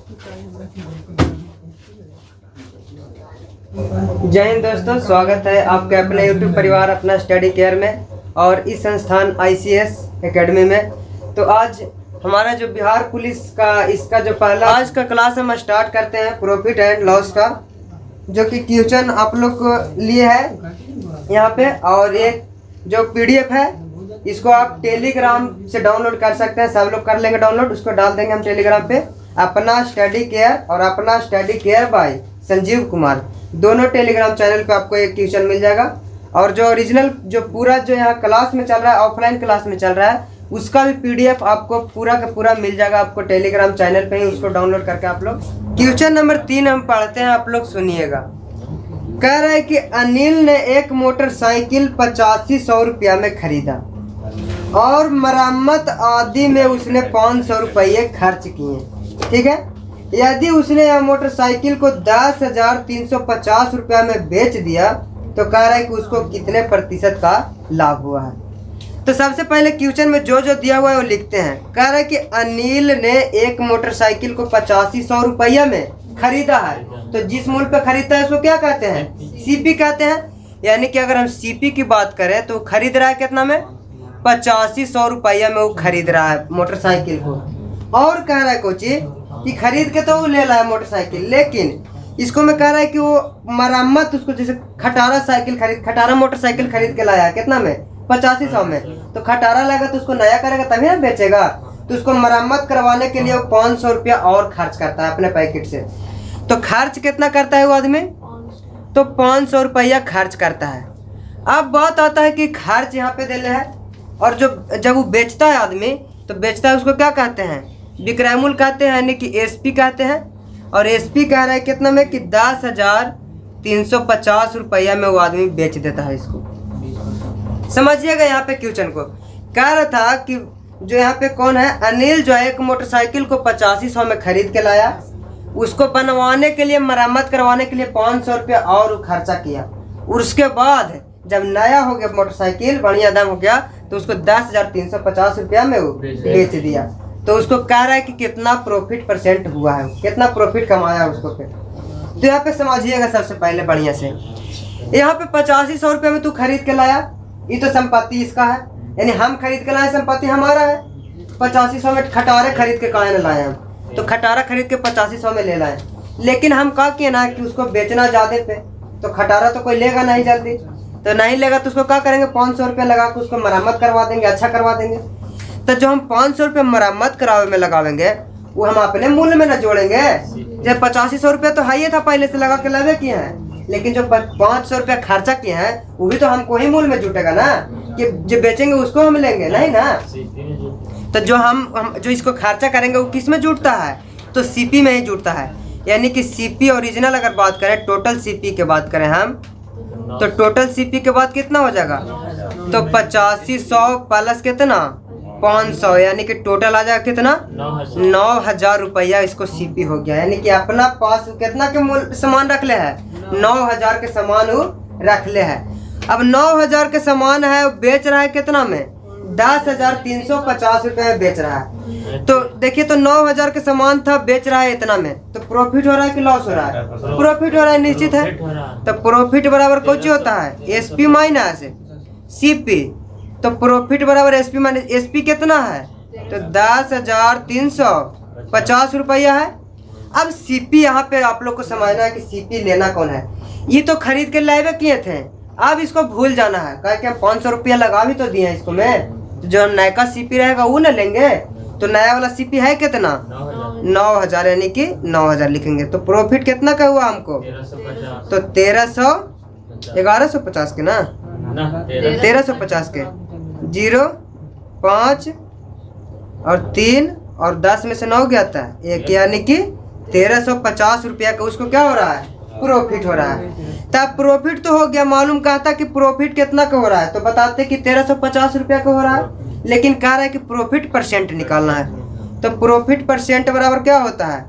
जय हिंद दोस्तों, स्वागत है आपके अपने YouTube परिवार अपना स्टडी केयर में और इस संस्थान ICS एकेडमी में। तो आज हमारा जो बिहार पुलिस का इसका जो पहला आज का क्लास हम स्टार्ट करते हैं प्रॉफिट एंड लॉस का, जो कि क्वेश्चन आप लोग को लिए है यहाँ पे। और एक जो PDF है इसको आप टेलीग्राम से डाउनलोड कर सकते हैं, सब लोग कर लेंगे डाउनलोड। उसको डाल देंगे हम टेलीग्राम पे, अपना स्टडी केयर और अपना study care by Sanjeev Kumar, दोनों टेलीग्राम चैनल पे आपको एक क्वेश्चन मिल जाएगा। और जो ओरिजिनल जो पूरा जो यहाँ क्लास में चल रहा है, ऑफलाइन क्लास में चल रहा है, उसका भी PDF आपको पूरा का पूरा मिल जाएगा आपको टेलीग्राम चैनल पे ही। उसको डाउनलोड करके आप लोग क्वेश्चन नंबर 3 हम पढ़ते हैं, आप लोग सुनिएगा। कह रहा है कि अनिल ने एक मोटरसाइकिल 8500 रुपया में खरीदा और मरम्मत आदि में उसने 500 रुपये खर्च किए, ठीक है। यदि उसने यह मोटरसाइकिल को 10,350 रुपया में बेच दिया तो कह रहा है कि उसको कितने प्रतिशत का लाभ हुआ है। तो सबसे पहले क्वेश्चन में जो जो दिया हुआ है वो लिखते हैं। कह रहा है कि अनिल ने एक मोटरसाइकिल को 8500 रुपया में खरीदा है, तो जिस मूल्य पे खरीदता है उसको क्या कहते हैं? CP कहते हैं। यानी कि अगर हम CP की बात करें तो खरीद रहा है कितना में? 8500 रुपया में वो खरीद रहा है मोटरसाइकिल को। और कह रहा है कुछ कि खरीद के तो वो ले रहा है मोटरसाइकिल, लेकिन इसको मैं कह रहा है कि वो मरम्मत उसको जैसे खटारा मोटरसाइकिल खरीद के लाया कितना में? 8500 में। तो खटारा लगा तो उसको नया करेगा तभी ना बेचेगा। तो उसको मरम्मत करवाने के लिए वो 500 रुपया और खर्च करता है अपने पैकेट से। तो खर्च कितना करता है वो आदमी? तो 500 रुपया खर्च करता है। अब बात आता है कि खर्च यहाँ पे देले है, और जब वो बेचता है आदमी तो बेचता है उसको क्या कहते हैं? विक्रय मूल्य कहते हैं, यानी कि SP कहते हैं। और SP कह रहा है कितना में? कि 10,350 रुपया में वो आदमी बेच देता है इसको। समझिएगा यहाँ पे क्वेश्चन को। कह रहा था कि जो यहाँ पे कौन है? अनिल जो है एक मोटरसाइकिल को 8500 में खरीद के लाया, उसको बनवाने के लिए मरम्मत करवाने के लिए 500 रुपया और खर्चा किया। और उसके बाद जब नया हो गया मोटरसाइकिल, बढ़िया दाम हो गया, तो उसको 10,350 रुपया में वो बेच दिया। तो उसको कह रहा है कि कितना प्रॉफिट % हुआ है, कितना प्रॉफिट कमाया उसको फिर। तो यहाँ पे समझिएगा सबसे पहले बढ़िया से, यहाँ पे 8500 रुपये में तू खरीद के लाया, ये तो संपत्ति इसका है, यानी हम खरीद के लाए, संपत्ति हमारा है। 8500 में खटारे खरीद के काहे न लाए हम? तो खटारा खरीद के 8500 में ले लाए, लेकिन हम क्या किए ना कि उसको बेचना ज़्यादा पे, तो खटारा तो कोई लेगा नहीं जल्दी, तो नहीं लेगा तो उसको क्या करेंगे? 500 रुपया लगा के उसको मरम्मत करवा देंगे, अच्छा करवा देंगे। तो जो हम 500 रुपये मरम्मत करावे में लगावेंगे वो हम अपने मूल्य में न जोड़ेंगे। जब 8500 रुपया तो हाई था पहले से लगा के लावे किए हैं, लेकिन जो 500 रुपया खर्चा किए हैं वो भी तो हमको ही मूल्य में जुटेगा ना, कि जो बेचेंगे उसको हम लेंगे नहीं ना। तो जो हम जो इसको खर्चा करेंगे वो किस में जुटता है? तो CP में ही जुटता है। यानी कि CP ओरिजिनल अगर बात करें, टोटल CP की बात करें हम, तो टोटल CP के बाद कितना हो जाएगा? तो 8500 प्लस कितना? 500, यानी कि टोटल आ जाएगा कितना? 9000 रुपया इसको CP हो गया। यानी कि अपना पास कितना के सामान रख ले है? 9000 के सामान वो रख ले है। अब 9000 के सामान है, वो बेच रहा है कितना में? 10,350 रुपये में बेच रहा है। तो देखिए, तो 9000 के सामान था, बेच रहा है इतना में, तो प्रॉफिट हो रहा है कि लॉस हो रहा है? प्रॉफिट हो रहा है, निश्चित है। तो प्रॉफिट बराबर कुछ होता है? SP minus CP। तो प्रॉफिट बराबर SP माइनस SP कितना है? तो 10,350 रुपया है। अब CP यहाँ पे आप लोग को समझना है कि CP लेना कौन है। ये तो खरीद के लाए किए थे, अब इसको भूल जाना है, कहे कि हम 500 रुपया लगा भी तो दिए इसको में, तो जो नया का CP रहेगा वो ना लेंगे। तो नया वाला CP है कितना? 9000, यानी कि 9000 लिखेंगे। तो प्रॉफिट कितना का हुआ हमको? तो 1150 के ना, 1350 के 0, 5 और 3 और 10 में से 9 गया था एक, यानी कि 1350 रुपया का उसको क्या हो रहा है? प्रॉफिट हो रहा है। तब प्रॉफिट तो हो गया, मालूम कहा था कि प्रॉफिट कितना का हो रहा है, तो बताते कि 1350 रुपया का हो रहा है, लेकिन कह रहा है कि प्रॉफिट % निकालना है। तो प्रॉफिट % बराबर क्या होता है?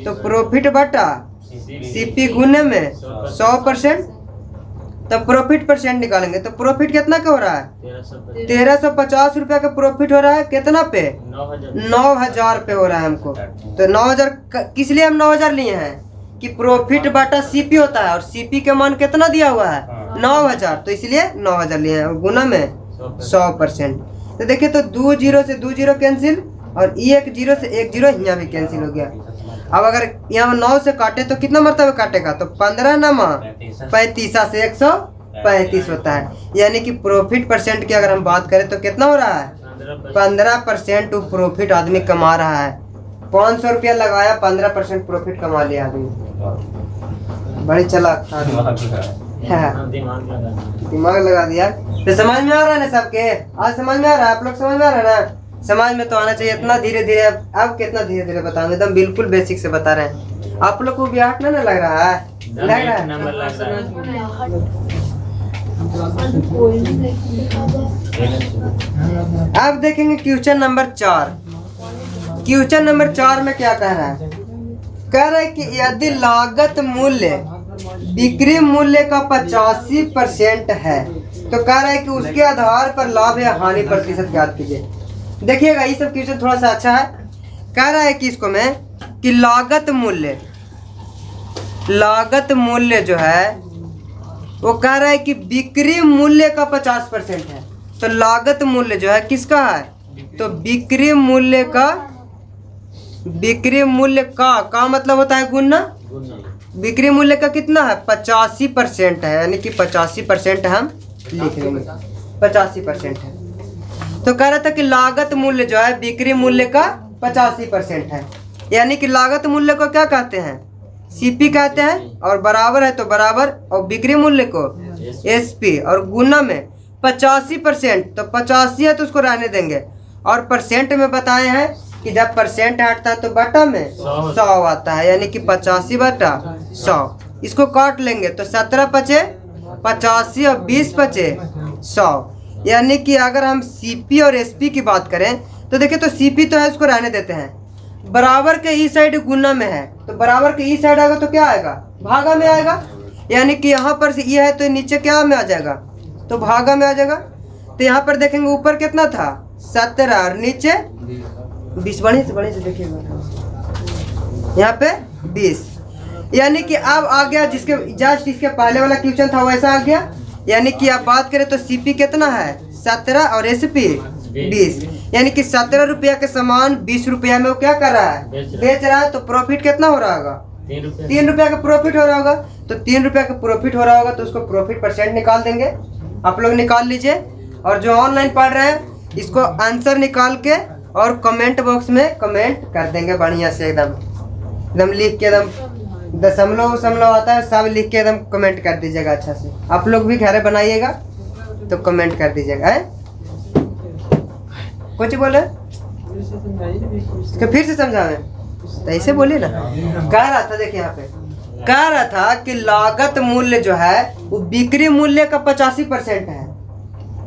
तो प्रॉफिट बटा CP गुने में 100%। तो प्रॉफिट परसेंट निकालेंगे तो प्रॉफिट कितना का हो रहा है? 1350 रुपया का प्रॉफिट हो रहा है। कितना पे? 9000 पे हो रहा है हमको। तो 9000 किस लिए हम 9000 लिए हैं कि प्रॉफिट बाटा सीपी होता है और सीपी का मान कितना दिया हुआ है? 9000, तो इसलिए 9000 लिए हैं। और गुना में 100%। तो देखिए तो 2 0 से 2 0 कैंसिल और 1 0 से 1 0 यहाँ भी कैंसिल हो गया। अब अगर यहाँ 9 से काटे तो कितना मरतबा काटेगा? तो 15 नमा 35 से 135 होता है। यानी कि प्रॉफिट परसेंट की अगर हम बात करें तो कितना हो रहा है? 15% प्रॉफिट आदमी कमा रहा है। 500 रुपया लगाया, 15% प्रॉफिट कमा लिया आदमी। बड़ी चालाक दिमाग लगा दिया। तो समझ में आ रहा है ना सबके? आज समझ में आ रहा है? आप लोग समझ में आ रहा है ना? समझ में तो आना चाहिए। इतना धीरे धीरे अब कितना धीरे धीरे बताऊंगे, एकदम बिल्कुल बेसिक से बता रहे हैं। आप लोग को भी आठ ना लग रहा है? लग रहा है। अब देखेंगे क्वेश्चन नंबर 4। क्वेश्चन नंबर 4 में क्या कह रहा है? कह रहा है कि यदि लागत मूल्य बिक्री मूल्य का 85% है तो कह रहा है कि उसके आधार पर लाभ या हानि प्रतिशत ज्ञात कीजिए। देखिएगा ये सब क्वेश्चन थोड़ा सा अच्छा है। कह रहा है कि इसको में कि लागत मूल्य जो है वो कह रहा है कि बिक्री मूल्य का 50% है। तो लागत मूल्य जो है किसका है? तो बिक्री मूल्य का मतलब होता है गुना। बिक्री मूल्य का कितना है? 85% है। यानी कि 85% हम लिख लेंगे, 85% है। तो कह रहा था कि लागत मूल्य जो है बिक्री मूल्य का 85% है। यानी कि लागत मूल्य को क्या कहते हैं? सीपी कहते हैं। और बराबर है तो बराबर, और बिक्री मूल्य को एसपी, और गुना में 85%। तो 85 है तो उसको रहने देंगे। और परसेंट में बताए हैं कि जब परसेंट हटता है तो बटा में 100 आता है। यानी कि 85 बटा 100। इसको काट लेंगे तो 17 पचे 85 और 20 पचे 100। यानी कि अगर हम सीपी और एसपी की बात करें तो देखिए तो सीपी तो है, उसको रहने देते हैं। बराबर के ई साइड गुना में है तो बराबर के ई साइड आएगा तो क्या आएगा? भागा में आएगा। यानी कि यहाँ पर से ये है तो नीचे क्या में आ जाएगा? तो भागा में आ जाएगा। तो यहाँ पर देखेंगे ऊपर कितना था? 17 और नीचे 20। बड़े से देखिएगा यहाँ पे 20। यानी कि अब आ गया जिसके जस्ट इसके पहले वाला क्वेश्चन था वैसा आ गया। यानी कि आप बात करें तो सीपी कितना है? 17 और एसपी 20। यानी कि 17 रुपया के सामान 20 रुपया में वो क्या कर रहा है? बेच रहा है। तो प्रॉफिट कितना हो रहा होगा? 3 रुपया का प्रॉफिट हो रहा होगा। तो 3 रुपया का प्रॉफिट हो रहा होगा तो उसको प्रॉफिट परसेंट निकाल देंगे। आप लोग निकाल लीजिए। और जो ऑनलाइन पढ़ रहे हैं इसको आंसर निकाल के और कमेंट बॉक्स में कमेंट कर देंगे बढ़िया से, एकदम लिख के, एकदम दशमलव आता है सब लिख के एकदम कमेंट कर दीजिएगा अच्छा से। आप लोग भी घर बनाइएगा तो कमेंट कर दीजिएगा। है कुछ बोले फिर से समझावे तो ऐसे बोलिए ना। कह रहा था, देखिए यहाँ पे कह रहा था कि लागत मूल्य जो है वो बिक्री मूल्य का 85% है।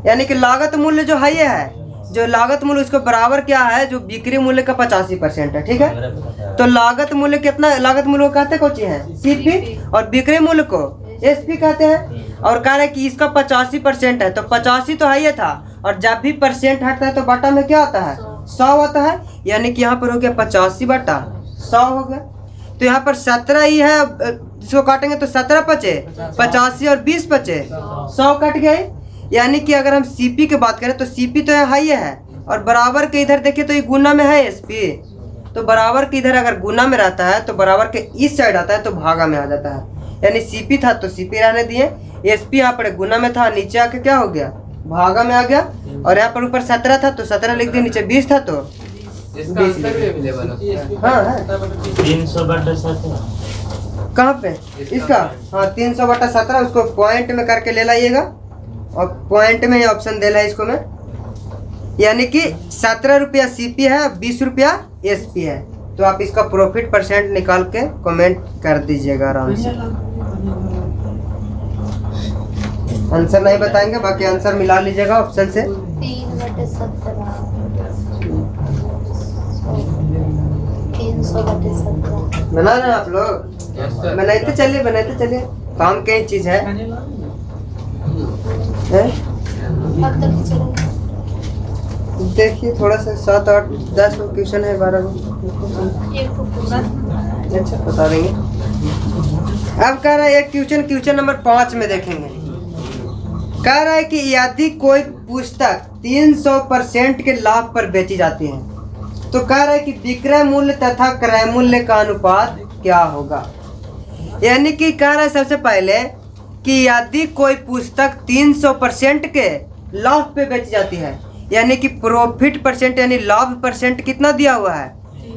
यानी कि लागत मूल्य जो है ये है, जो लागत मूल्य उसको बराबर क्या है? जो बिक्री मूल्य का 85% है। ठीक है। तो लागत मूल्य कितना? लागत मूल्य को कहते कौन है? सीपी। और बिक्री मूल्य को एसपी कहते हैं। और कह रहे हैं कि इसका 85% है। तो 85 तो है ये था, और जब भी परसेंट हटता है तो बटा में क्या आता है? 100 आता है। यानी कि यहाँ पर हो गया 85 बटा 100 हो गया। तो यहाँ पर 17 ही है, इसको काटेंगे तो 17 पचे 85 और 20 पचे 100 कट गए। यानी कि अगर हम सीपी की बात करें तो सीपी तो यहाँ ये है, और बराबर के इधर देखिए तो ये गुना में है एसपी। तो बराबर के इधर अगर गुना में रहता है तो बराबर के इस साइड आता है तो भागा में आ जाता है। यानी सीपी था तो सीपी रहने दिए, एसपी यहाँ पर गुना में था, नीचे आके क्या हो गया? भागा में आ गया। और यहाँ पर ऊपर 17 था तो 17 लिख दिए, नीचे 20 था तो 20। हाँ है 300 बटा 17 कहाँ पे इसका? हाँ 300 बटा 17। उसको पॉइंट में करके ले लाइएगा, और पॉइंट में ऑप्शन दे रहा है इसको में। यानी कि 17 रुपया सीपी है, 20 रुपया एसपी है। तो आप इसका प्रॉफिट परसेंट निकाल के कमेंट कर दीजिएगा आराम से। आंसर नहीं बताएंगे, बाकी आंसर मिला लीजिएगा ऑप्शन से। 3/17 बना रहे हैं आप लोग? बनाते चलिए काम की चीज है। देखिए थोड़ा सा 7 8 10 क्वेश्चन है 12 अच्छा बता देंगे। अब कह रहा है एक क्वेश्चन नंबर 5 में देखेंगे। कह रहा है कि यदि कोई पुस्तक 300% के लाभ पर बेची जाती है तो कह रहा है कि विक्रय मूल्य तथा क्रय मूल्य का अनुपात क्या होगा। यानी कि कह रहा है सबसे पहले कि यदि कोई पुस्तक 300% के लाभ पे बेची जाती है, यानी कि प्रॉफिट परसेंट यानी लाभ परसेंट कितना दिया हुआ है,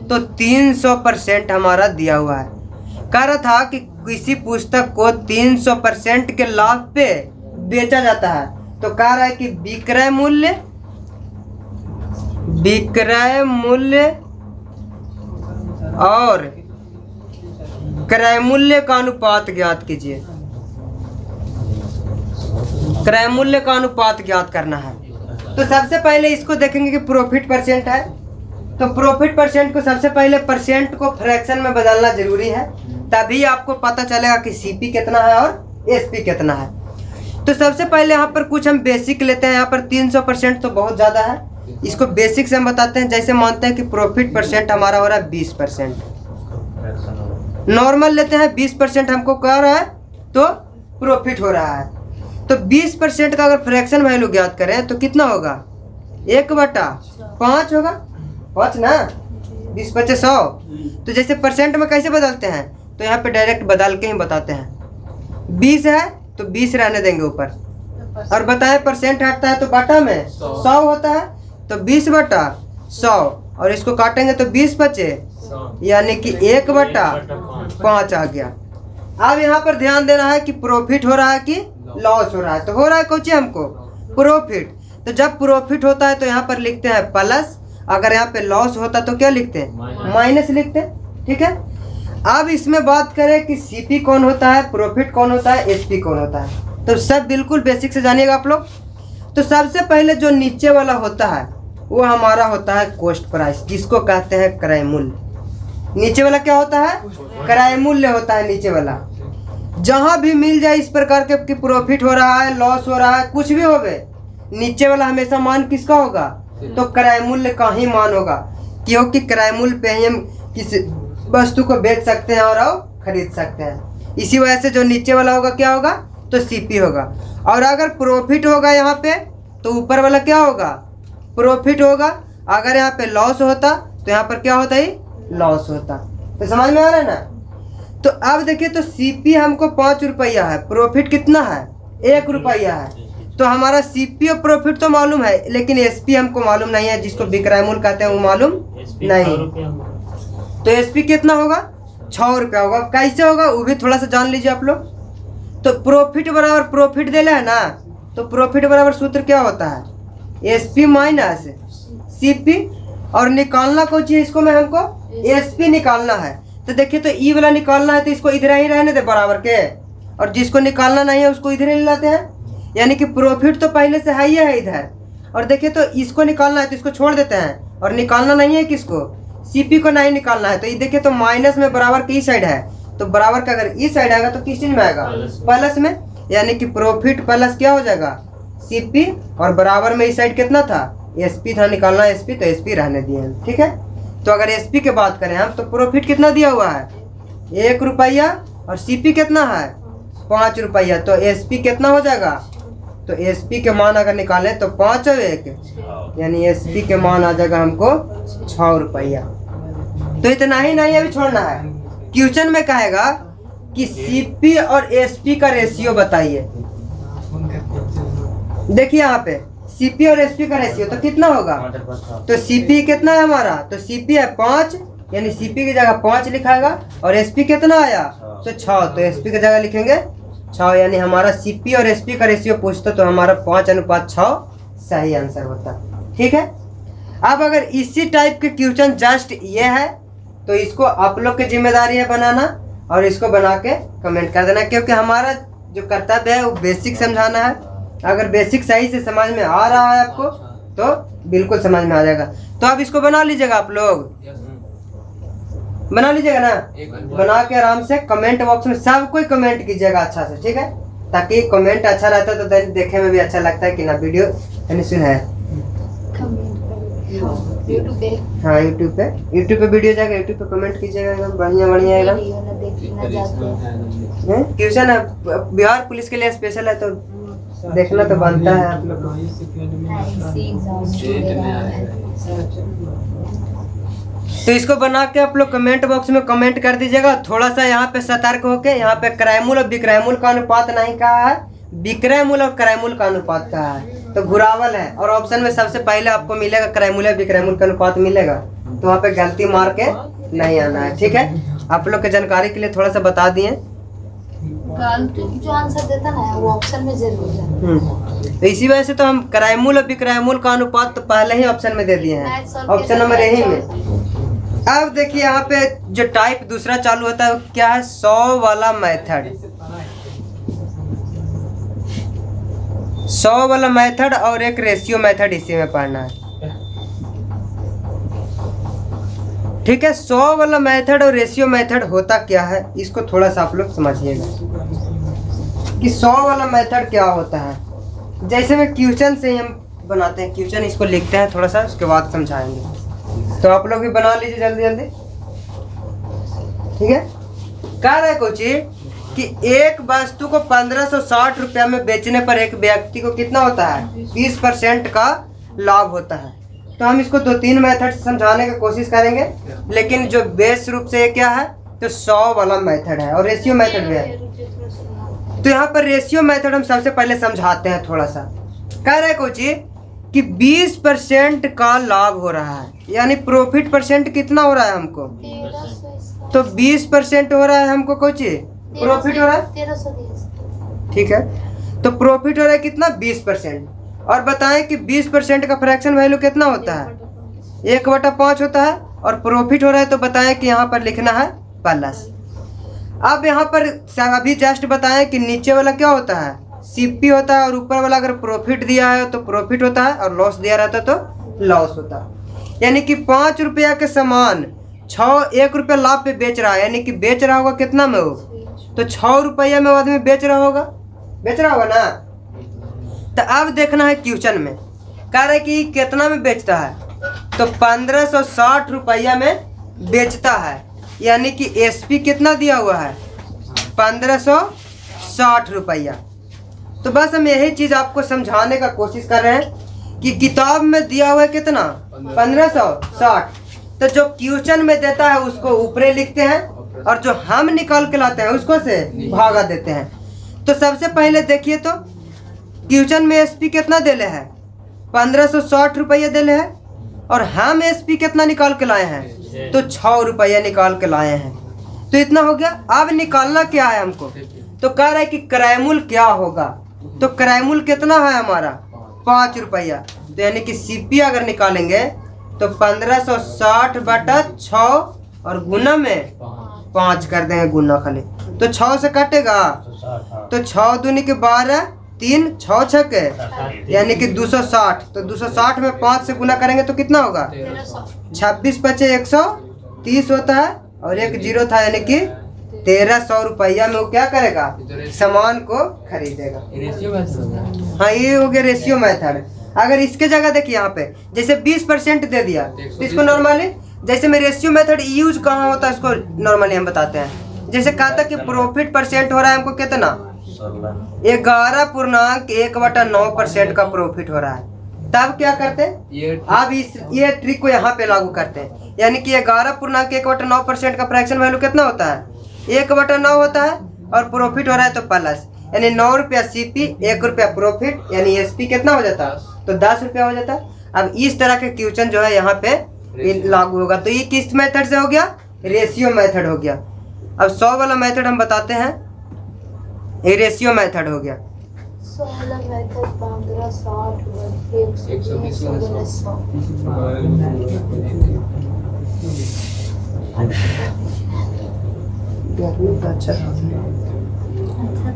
तो 300% हमारा दिया हुआ है। कह रहा था कि किसी पुस्तक को 300% के लाभ पे बेचा जाता है तो कह रहा है कि विक्रय मूल्य और क्रय मूल्य का अनुपात ज्ञात कीजिए। क्रय मूल्य का अनुपात ज्ञात करना है। तो सबसे पहले इसको देखेंगे कि प्रॉफिट परसेंट है, तो प्रॉफिट परसेंट को सबसे पहले परसेंट को फ्रैक्शन में बदलना जरूरी है, तभी आपको पता चलेगा कि सीपी कितना है और एसपी कितना है। तो सबसे पहले यहाँ पर कुछ हम बेसिक लेते हैं। यहाँ पर 300% तो बहुत ज़्यादा है, इसको बेसिक से हम बताते हैं। जैसे मानते हैं कि प्रॉफिट परसेंट हमारा हो रहा है 20%, नॉर्मल लेते हैं 20% हमको कह रहा है तो प्रॉफिट हो रहा है। तो 20% का अगर फ्रैक्शन वैल्यू ज्ञात करें तो कितना होगा, 1/5 होगा, 5 ना, 20/100। तो जैसे परसेंट में कैसे बदलते हैं, तो यहाँ पे डायरेक्ट बदल के ही बताते हैं। 20 है तो 20 रहने देंगे ऊपर, और बताएं परसेंट हटता है तो बटा में 100 होता है, तो 20/100 और इसको काटेंगे तो 20 बचे, यानी कि 1/5 आ गया। अब यहाँ पर ध्यान देना है कि प्रॉफिट हो रहा है कि लॉस हो रहा है। तो हो रहा है कौन हमको प्रॉफिट, तो जब प्रॉफिट होता है तो यहाँ पर लिखते हैं प्लस, अगर यहाँ पे लॉस होता है तो क्या लिखते हैं, माइनस लिखते हैं। ठीक है, अब इसमें बात करें कि सीपी कौन होता है, प्रॉफिट कौन होता है, एसपी कौन होता है, तो सब बिल्कुल बेसिक से जानिएगा आप लोग। तो सबसे पहले जो नीचे वाला होता है वो हमारा होता है कॉस्ट प्राइस, जिसको कहते हैं क्रय मूल्य। नीचे वाला क्या होता है, क्रय मूल्य होता है नीचे वाला। जहां भी मिल जाए इस प्रकार के कि प्रॉफिट हो रहा है, लॉस हो रहा है, कुछ भी हो गए, नीचे वाला हमेशा मान किसका होगा, तो क्रय मूल्य का ही मान होगा, क्योंकि क्रय मूल्य पे ही हम किस वस्तु को बेच सकते हैं और खरीद सकते हैं। इसी वजह से जो नीचे वाला होगा क्या होगा, तो सीपी होगा। और अगर प्रॉफिट होगा यहाँ पे तो ऊपर वाला क्या होगा, प्रॉफिट होगा। अगर यहाँ पे लॉस होता तो यहाँ पर क्या होता है, लॉस होता। तो समझ में आ रहा है ना। तो अब देखिए, तो सीपी हमको 5 रुपया है, प्रॉफिट कितना है, 1 रुपया है। तो हमारा सीपी और प्रॉफिट तो मालूम है, लेकिन एसपी हमको मालूम नहीं है, जिसको विक्रय मूल्य कहते हैं वो मालूम नहीं। तो एसपी कितना होगा, 6 रुपया होगा। कैसे होगा वो भी थोड़ा सा जान लीजिए आप लोग। तो प्रॉफिट बराबर प्रॉफिट दे है ना, तो प्रॉफिट बराबर सूत्र क्या होता है, एसपी माइनस सीपी, और निकालना कौन चीज, इसको मैं हमको एसपी निकालना है। तो देखिए, तो ई वाला निकालना है तो इसको इधर ही रहने दे बराबर के, और जिसको निकालना नहीं है उसको इधर ही लाते हैं। यानी कि प्रॉफिट तो पहले से है ही है इधर, और देखिए तो इसको निकालना है तो इसको छोड़ देते हैं, और निकालना नहीं है किसको, सीपी को नहीं निकालना है। तो ये देखिए, तो माइनस में बराबर की साइड है, तो बराबर का अगर इस साइड आएगा तो किस चीज में आएगा, प्लस में। यानी कि प्रॉफिट प्लस क्या हो जाएगा, सीपी, और बराबर में इस साइड कितना था, एसपी था, निकालना एसपी, तो एसपी रहने दिए। ठीक है, तो अगर एसपी की बात करें हम, तो प्रॉफिट कितना दिया हुआ है, 1 रुपया, और सीपी कितना है, 5 रुपया। तो एसपी कितना हो जाएगा, तो एसपी के मान अगर निकालें तो 5 और 1, यानी एसपी के मान आ जाएगा हमको 6 रुपया। तो इतना ही नहीं अभी छोड़ना है, क्वेश्चन में कहेगा कि सीपी और एसपी का रेशियो बताइए। देखिए यहाँ पे सीपी और एसपी का रेशियो तो कितना होगा, तो सीपी कितना है हमारा, तो सीपी है 5, यानी सीपी की जगह 5 लिखाएगा, और एसपी कितना आया, तो 6, तो एसपी की जगह लिखेंगे 6, यानी हमारा सीपी और एसपी का रेशियो पूछता तो हमारा 5:6 सही आंसर होता। ठीक है, अब अगर इसी टाइप के क्वेश्चन जस्ट ये है तो इसको आप लोग की जिम्मेदारी है बनाना, और इसको बना के कमेंट कर देना, क्योंकि हमारा जो कर्तव्य है वो बेसिक समझाना है। अगर बेसिक सही से समझ में आ रहा है आपको तो बिल्कुल समझ में आ जाएगा। तो आप इसको बना लीजिएगा, आप लोग बना लीजिएगा ना, बना के आराम से कमेंट बॉक्स में सब कोई कमेंट कीजिएगा अच्छा से। ठीक है, ताकि कमेंट अच्छा रहता है तो देखने में भी अच्छा लगता है कि ना वीडियो यानी सुन है। हाँ यूट्यूब पे वीडियो जाएगा, यूट्यूब पे कमेंट कीजिएगा एकदम बढ़िया बढ़िया एकदम। ट्यूशन है बिहार पुलिस के लिए स्पेशल है तो देखना तो बनता है आप लोग को। तो इसको बना के आप लोग कमेंट बॉक्स में कमेंट कर दीजिएगा। थोड़ा सा यहाँ पे सतर्क होके, यहाँ पे क्रयमूल और विक्रयमूल का अनुपात नहीं कहा है, विक्रयमूल और क्रयमूल का अनुपात कहा है, तो घुरावल है। और ऑप्शन में सबसे पहले आपको मिलेगा क्रयमूल या विक्रयमूल का अनुपात मिलेगा, तो वहाँ पे गलती मार के नहीं आना है। ठीक है, आप लोग के जानकारी के लिए थोड़ा सा बता दिए। जो आंसर देता ना वो ऑप्शन में जरूर है। तो इसी वजह से तो हम क्रयमूल और विक्रयमूल का अनुपात तो पहले ही ऑप्शन में दे दिए हैं, ऑप्शन नंबर यही में। अब देखिए यहाँ पे जो टाइप दूसरा चालू होता है वो क्या है, 100 वाला मेथड। 100 वाला मेथड और एक रेशियो मेथड इसी में पढ़ना है। ठीक है, 100 वाला मेथड और रेशियो मेथड होता क्या है, इसको थोड़ा सा आप लोग समझिएगा कि 100 वाला मेथड क्या होता है। जैसे में क्वेश्चन से ही हम बनाते हैं, क्वेश्चन इसको लिखते हैं थोड़ा सा, उसके बाद समझाएंगे। तो आप लोग भी बना लीजिए जल्दी जल्दी। ठीक है, कह रहे कुछ कि एक वस्तु को 1560 रुपया में बेचने पर एक व्यक्ति को कितना होता है, 20% का लाभ होता है। तो हम इसको 2-3 मेथड से समझाने की कोशिश करेंगे, लेकिन जो बेस रूप से क्या है तो 100 वाला मेथड है और रेशियो मेथड भी है। तो यहाँ पर रेशियो मेथड हम सबसे पहले समझाते हैं थोड़ा सा। कह रहे कुछ कि 20% का लाभ हो रहा है, यानी प्रॉफिट परसेंट कितना हो रहा है हमको, तो 20% हो रहा है हमको, कुछ प्रॉफिट हो रहा है 1310। ठीक है, तो प्रॉफिट हो रहा है कितना, 20%। और बताएं कि 20% का फ्रैक्शन वैल्यू कितना होता है, 1/5 होता है। और प्रॉफिट हो रहा है तो बताएं कि यहाँ पर लिखना है प्लस। अब यहाँ पर अभी जस्ट बताएं कि नीचे वाला क्या होता है, सीपी होता है, और ऊपर वाला अगर प्रॉफिट दिया है तो प्रॉफिट होता है, और लॉस दिया रहता है तो लॉस होता है। यानी कि 5 रुपया के सामान 1 रुपया लाभ पे बेच रहा है, यानी कि बेच रहा होगा कितना में हो, तो 6 रुपया में आदमी बेच रहा होगा ना। तो अब देखना है क्वेश्चन में कह रहे कि कितना में बेचता है, तो 1560 रुपया में बेचता है, यानी कि एसपी कितना दिया हुआ है, 1560 रुपया। तो बस हम यही चीज़ आपको समझाने का कोशिश कर रहे हैं कि किताब में दिया हुआ है कितना, 1560। तो जो क्वेश्चन में देता है उसको ऊपरे लिखते हैं, और जो हम निकाल के लाते हैं उसको से भागा देते हैं। तो सबसे पहले देखिए तो क्वेश्चन में एसपी कितना देले है, 1560 रुपया देले है, और हम एसपी कितना निकाल के लाए हैं, तो 6 रुपया निकाल के लाए हैं। तो इतना हो गया। अब निकालना क्या है हमको, तो कह रहा है कि क्रयमूल क्या होगा, तो क्रयमूल कितना है हमारा, 5 रुपया। तो यानी कि सीपी अगर निकालेंगे तो 1560/6 और गुना में 5 कर देंगे, गुना खाली, तो 6 से कटेगा, तो 6 दूनी के 12, 3 6 6 यानी कि 260। तो 260 में 5 से गुना करेंगे तो कितना होगा, 26 × 130 होता है, और एक 0 था, यानी कि 1300 रुपया में वो क्या करेगा, सामान को खरीदेगा। हाँ, ये हो गया रेशियो मेथड। अगर इसके जगह देखिए यहाँ पे जैसे 20% दे दिया, तो इसको नॉर्मली जैसे में रेशियो मेथड यूज कहाँ होता है, इसको नॉर्मली हम बताते हैं। जैसे कहा था कि प्रॉफिट परसेंट हो रहा है हमको कितना, 11.1/9% का प्रॉफिट हो रहा है। तब क्या करते हैं, अब ये ट्रिक को यहाँ पे लागू करते हैं, यानी कि 11.1/9% का फ्रैक्शन वैल्यू कितना होता है, 1/9 होता है, और प्रॉफिट हो रहा है तो प्लस, यानी 9 रुपया सीपी, 1 रुपया प्रॉफिट, यानी एसपी कितना हो जाता है, तो 10 रुपया हो जाता है। अब इस तरह के क्वेश्चन जो है यहाँ पे लागू होगा। तो ये किस मेथड से हो गया, रेशियो मेथड हो गया। अब 100 वाला मेथड हम बताते हैं, ये रेशियो मेथड हो गया। 100 वाला मेथड 1560।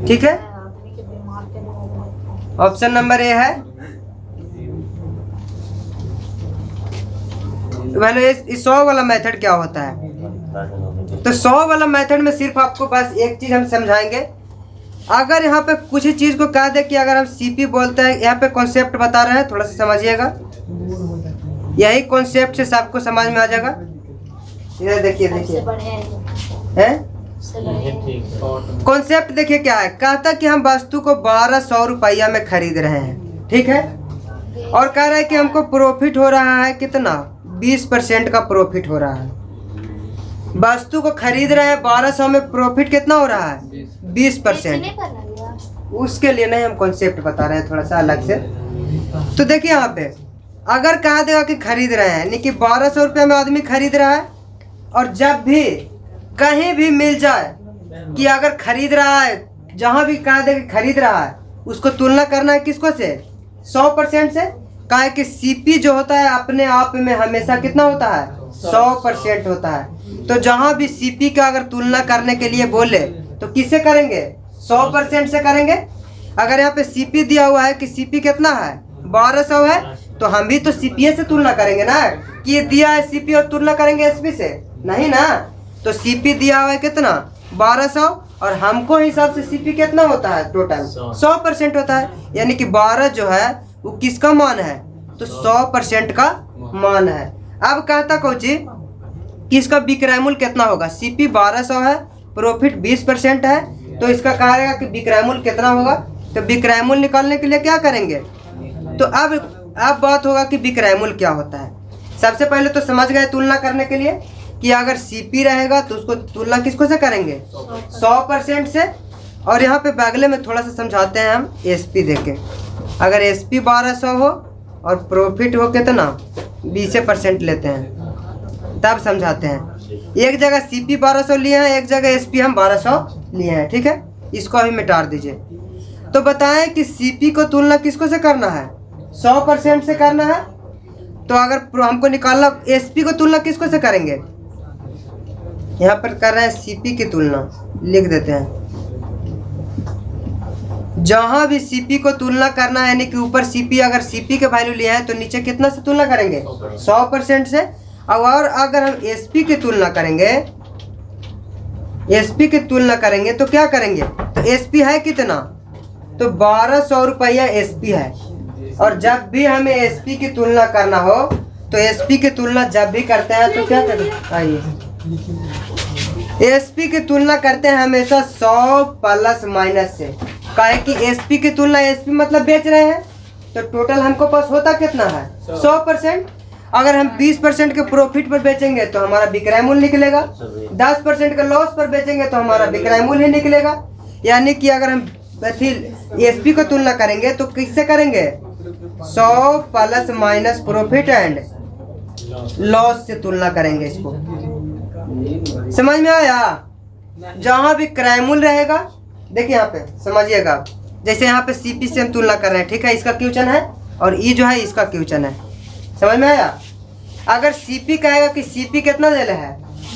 ठीक है, ऑप्शन नंबर ए है। पहले इस 100 वाला मेथड क्या होता है, तो 100 वाला मेथड में सिर्फ आपको बस एक चीज हम समझाएंगे अगर यहाँ पे कुछ ही चीज़ को कह दे कि अगर हम सीपी बोलते हैं, यहाँ पे कॉन्सेप्ट बता रहे हैं, थोड़ा सा समझिएगा, यही कॉन्सेप्ट से सबको समझ में आ जाएगा। इधर देखिए है कॉन्सेप्ट, देखिए क्या है। कहता कि हम वस्तु को 1200 रुपया में खरीद रहे हैं, ठीक है, और कह रहा है कि हमको प्रॉफिट हो रहा है कितना, 20% का प्रॉफिट हो रहा है। वस्तु को खरीद रहे हैं 1200 में, प्रॉफिट कितना हो रहा है, 20%। उसके लिए नहीं, हम कॉन्सेप्ट बता रहे हैं थोड़ा सा अलग से। तो देखिए यहाँ पे अगर कहा देगा कि खरीद रहे हैं, यानी कि 1200 रुपये में आदमी खरीद रहा है, और जब भी कहीं भी मिल जाए कि अगर खरीद रहा है, जहाँ भी कहा दे कि खरीद रहा है, उसको तुलना करना है किसको से, 100% से। कहा है कि सीपी जो होता है अपने आप में हमेशा कितना होता है, 100% होता है। तो जहाँ भी सीपी का अगर तुलना करने के लिए बोले तो किससे करेंगे, 100% से करेंगे। अगर यहाँ पे सीपी दिया हुआ है कि सीपी कितना है, 1200 है, तो हम भी तो सीपीए से तुलना करेंगे ना, कि ये दिया है सीपी और तुलना करेंगे एसपी से, नहीं ना। तो सीपी दिया हुआ है कितना, 1200, और हमको हिसाब से सीपी कितना होता है, टोटल 100% होता है, यानी कि 12 जो है वो किसका मान है, तो 100% का मान है। अब कहता कोची कि इसका विक्रय मूल्य कितना होगा, सीपी 1200 है, प्रॉफिट 20% है, तो इसका कहेगा कि विक्रय मूल्य कितना होगा। तो विक्रय मूल्य निकालने के लिए क्या करेंगे, तो अब बात होगा कि विक्रय मूल्य क्या होता है। सबसे पहले तो समझ गए तुलना करने के लिए कि अगर सीपी रहेगा तो उसको तुलना किसको से करेंगे, 100% से। और यहाँ पे बगले में थोड़ा सा समझाते हैं हम एसपी देके। अगर एसपी 1200 हो और प्रॉफिट हो कितना, 20% लेते हैं, तब समझाते हैं। एक जगह सीपी 1200 लिए हैं, एक जगह एसपी हम 1200 लिए हैं, ठीक है। इसको अभी मिटा दीजिए। तो बताएं कि सीपी को तुलना किसको से करना है, 100% से करना है। तो अगर हमको निकालना, एसपी को तुलना किसको से करेंगे, यहाँ पर कर रहे हैं सीपी की तुलना, लिख देते हैं। जहां भी सीपी को तुलना करना है, यानी कि ऊपर सीपी, अगर सीपी के वैल्यू लिया है तो नीचे कितना से तुलना करेंगे, 100% से। और अगर हम एसपी की तुलना करेंगे, एसपी की तुलना करेंगे तो क्या करेंगे, तो एसपी है कितना, तो 1200 रुपया एसपी है। और जब भी हमें एसपी की तुलना करना हो तो एसपी की तुलना जब भी करते हैं तो क्या करें, आइए, एसपी की तुलना करते हैं हमेशा 100 प्लस माइनस से। काहे कि एसपी की तुलना, एसपी मतलब बेच रहे हैं, तो टोटल हमको पास होता कितना है, 100%। अगर हम 20% के प्रॉफिट पर बेचेंगे तो हमारा विक्रय मूल्य निकलेगा, 10% के लॉस पर बेचेंगे तो हमारा विक्रय मूल्य ही निकलेगा। यानी कि अगर हम एसपी को तुलना करेंगे तो किससे करेंगे, 100 plus minus profit and loss से तुलना करेंगे। इसको समझ में आया। जहां भी क्रय मूल्य रहेगा, देखिए यहाँ पे समझिएगा, जैसे यहाँ पे सीपी से हम तुलना कर रहे हैं, ठीक है, इसका क्वेश्चन है और ई जो है इसका क्वेश्चन है, समझ में आया। अगर सीपी कहेगा कि सीपी कितना दे है,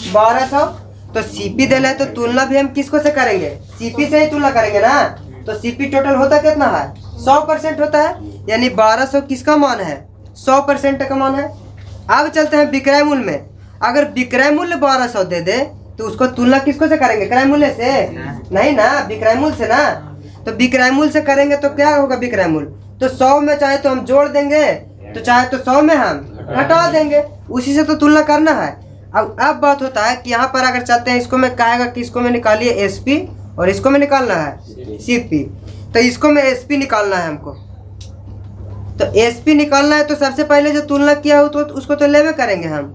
1200, तो सीपी दे है तो तुलना भी हम किसको से करेंगे, सीपी से ही तुलना करेंगे ना। तो सीपी टोटल होता कितना है, 100% होता है, यानी 1200 किसका मान है, 100% का मान है। अब चलते हैं विक्रय मूल्य में। अगर विक्रय मूल्य 1200 दे दे तो उसको तुलना किसको से करेंगे, क्रय मूल्य से, नहीं ना, विक्रय मूल्य से ना। तो विक्रय मूल्य से करेंगे तो क्या होगा, विक्रय मूल्य तो 100 में चाहे तो हम जोड़ देंगे, तो चाहे तो 100 में हम घटा देंगे, उसी से तो तुलना करना है। अब बात होता है कि यहाँ पर अगर चलते हैं, इसको मैं कहेगा कि इसको में निकालिए एसपी और इसको में निकालना है सीपी। तो इसको में एसपी निकालना है हमको, तो एसपी निकालना है तो सबसे पहले जो तुलना किया हो तो उसको तो लेवे करेंगे हम,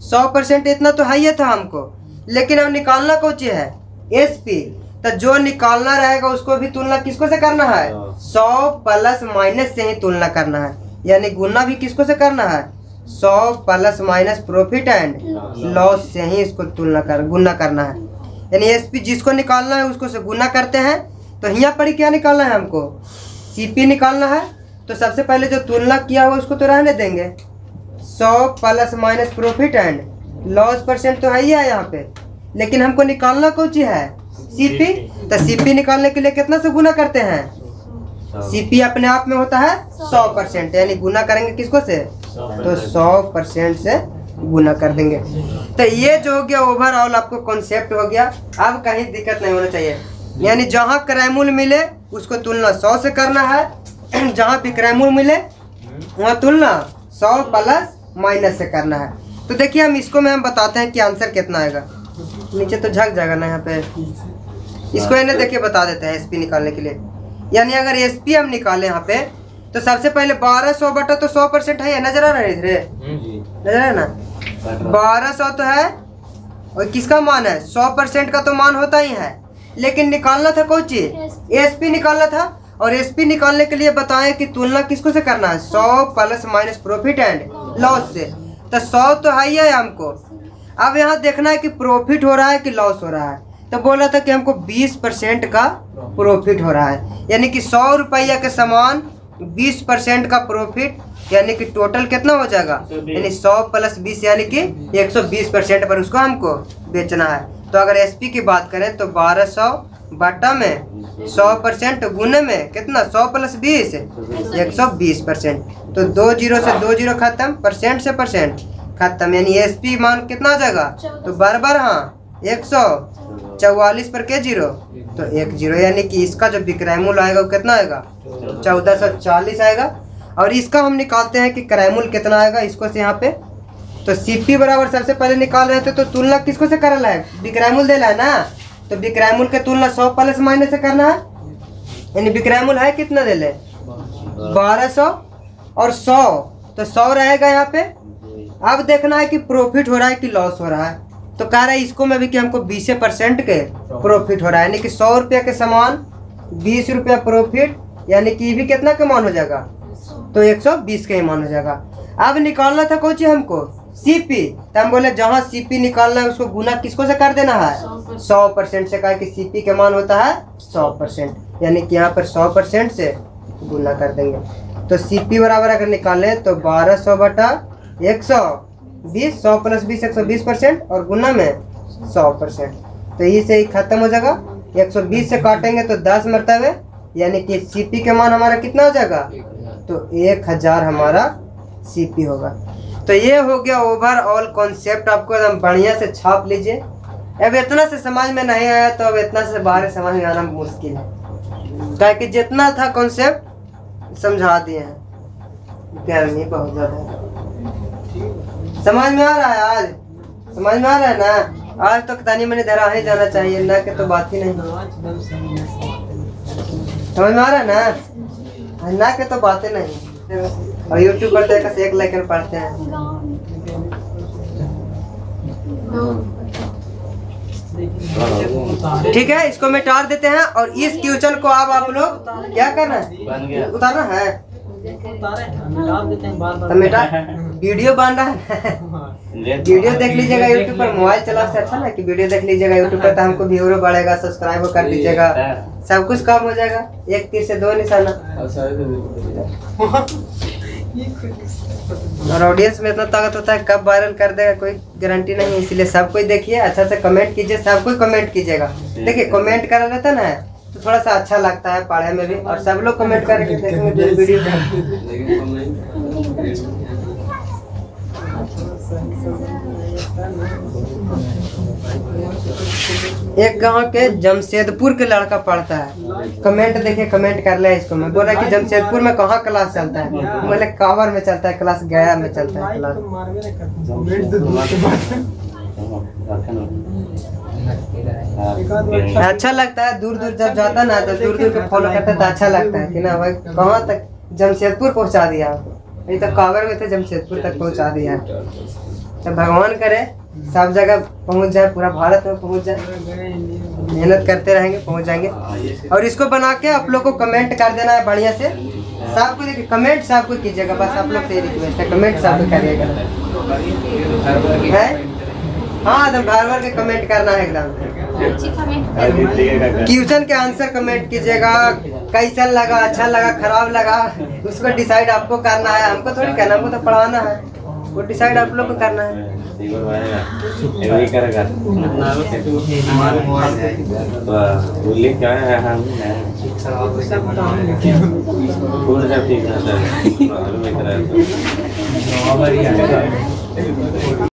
100% इतना तो है ही था हमको। लेकिन अब निकालना कौन चीज है, एसपी। तो जो निकालना रहेगा उसको भी तुलना किसको से करना है, 100 प्लस माइनस से ही तुलना करना है, यानी गुना भी किसको से करना है, 100 plus minus profit and loss से ही इसको गुना करना है। यानी एसपी जिसको निकालना है उसको से गुना करते हैं। तो यहाँ पर क्या निकालना है हमको, सीपी निकालना है। तो सबसे पहले जो तुलना किया हुआ उसको तो रहने देंगे, 100 plus minus profit and loss percent तो है ही है यहाँ पे, लेकिन हमको निकालना कौन चीज है, सीपी। तो सीपी निकालने के लिए कितना से गुना करते हैं, सीपी अपने आप में होता है 100%, यानी गुना करेंगे किसको से, तो 100% से गुना कर देंगे। तो ये जो हो गया ओवरऑल आपको कॉन्सेप्ट हो गया। अब कहीं दिक्कत नहीं होना चाहिए। यानी जहाँ क्रयमूल्य मिले उसको तुलना 100 से करना है, जहाँ भी क्रयमूल्य मिले वहाँ तुलना 100 प्लस माइनस से करना है। तो देखिए हम इसको में हम बताते हैं कि आंसर कितना आएगा। नीचे तो झक जाएगा ना यहाँ पे, इसको इन्हें देखिए बता देते हैं एसपी निकालने के लिए। यानी अगर एसपी हम निकालें यहाँ पे तो सबसे पहले 1200 बटा तो 100% है, नजर आ रहा है इधर, नजर आ रहा है ना, 1200 तो है और किसका मान है 100% का तो मान होता ही है, लेकिन निकालना था कौन चीज, एसपी निकालना था। और एसपी निकालने के लिए बताएं कि तुलना किसको से करना है, 100 plus minus profit and loss से। तो 100 तो है ही है हमको, अब यहाँ देखना है कि प्रॉफिट हो रहा है कि लॉस हो रहा है। तो बोला था कि हमको 20% का प्रॉफिट हो रहा है, यानी कि 100 रुपया के समान 20% का प्रॉफिट, यानी कि टोटल कितना हो जाएगा, यानी 100 प्लस 20 यानी कि 120% पर उसको हमको बेचना है। तो अगर एसपी की बात करें तो 1200 बटा में 100% गुने में कितना 100 प्लस 20 120%। तो 2 जीरो से 2 जीरो खत्म, परसेंट से परसेंट खत्म, यानी एसपी मान कितना आ जाएगा, तो बराबर हाँ 144 पर के जीरो तो 1 जीरो, यानी कि इसका जो विक्रय मूल्य आएगा वो कितना आएगा 1440 आएगा। और इसका हम निकालते हैं कि क्रय मूल्य कितना आएगा इसको से यहाँ पे। तो सीपी बराबर सबसे पहले निकाल रहे थे तो तुलना किसको से करना है, विक्रय मूल्य देना है ना, तो विक्रय मूल्य की तुलना 100 प्लस माइनस से करना है, यानी विक्रय मूल्य है कितना दे ले 1200 और 100, तो 100 रहेगा यहाँ पे। अब देखना है कि प्रॉफिट हो रहा है कि लॉस हो रहा है, तो कह रहा है इसको में भी कि हमको 20% के प्रॉफिट हो रहा है, यानी कि 100 रुपये के समान 20 रुपया प्रॉफिट, यानी कि ये भी कितना का मान हो जाएगा, तो 120 का ही मान हो जाएगा। अब निकालना था कौन चीज हमको, सीपी, तो हम बोले जहाँ सीपी निकालना है उसको गुना किसको से कर देना है 100% से, कहा कि सीपी का मान होता है 100%, यानी कि यहाँ पर 100% से गुना कर देंगे। तो सीपी बराबर अगर निकालें तो 1200 बटा 120, 100 प्लस 20 120% और गुना में 100%, तो ये से ही खत्म हो जाएगा। 120 से काटेंगे तो 10 मरतबे, यानी कि सीपी का मान हमारा कितना हो जाएगा, तो 1000 हमारा सीपी होगा। तो ये हो गया ओवरऑल कॉन्सेप्ट, आपको एकदम बढ़िया से छाप लीजिए। अब इतना से समझ में नहीं आया तो अब इतना से बाहर समझ में आना मुश्किल है, क्या कि जितना था कॉन्सेप्ट समझा दिए हैं, गर्मी बहुत ज़्यादा है। समझ में आ रहा है, आज समझ में आ रहा है ना, आज तो तानी मैंने धरा ही जाना चाहिए ना, कि तो बात ही नहीं, समझ में आ रहा है ना के तो बातें नहीं। और यूट्यूब पर तो एक लाइक पढ़ते हैं। ठीक है, इसको मिटा देते हैं और इस क्वेश्चन को अब आप लोग क्या करना है, उतारना है, तो मिटा वीडियो बन रहा है वीडियो देख लीजिएगा यूट्यूब पर, मोबाइल चला से अच्छा ना कि वीडियो देख लीजिएगा यूट्यूब पर, तो हमको व्यूअर बढ़ेगा, सब्सक्राइब कर लीजिएगा, सब कुछ काम हो जाएगा, एक तीर से 2 निशाना। और ऑडियंस में इतना ताकत होता है कब वायरल कर देगा कोई गारंटी नहीं, इसलिए सब कोई देखिए, अच्छा से कमेंट कीजिए, सब कोई कमेंट कीजिएगा। देखिए कमेंट करा रहता ना तो थोड़ा सा अच्छा लगता है पढ़ने में भी, और सब लोग कमेंट करके देखेंगे वीडियो। एक गांव के जमशेदपुर के लड़का पढ़ता है, कमेंट देखिए, कमेंट कर ले इसको। मैं बोल रहा कि जमशेदपुर में कहाँ क्लास चलता है, बोले कावर में चलता है क्लास, गया में चलता है क्लास। अच्छा लगता है, दूर दूर जब जाता है ना तो दूर दूर के फॉलो करता है तो अच्छा लगता है कि ना भाई कहाँ तक जमशेदपुर पहुँचा दिया, नहीं तो कावर में थे जमशेदपुर तक पहुँचा दिया। तो भगवान करे सब जगह पहुंच जाए, पूरा भारत में पहुंच जाए, मेहनत करते रहेंगे पहुंच जाएंगे। और इसको बना के आप लोग को कमेंट कर देना है बढ़िया से, सबको देखिए कमेंट सबको कीजिएगा, बस आप लोग से रिक्वेस्ट है, कमेंट सबको करिएगा है, हाँ एकदम बार बार के कमेंट करना है एकदम। क्वेश्चन के आंसर कमेंट कीजिएगा, कैसा लगा, अच्छा लगा, खराब लगा, उसको डिसाइड आपको करना है, हमको थोड़ी कहना, हमको तो पढ़ाना है, वो डिसाइड आप लोग को करना है।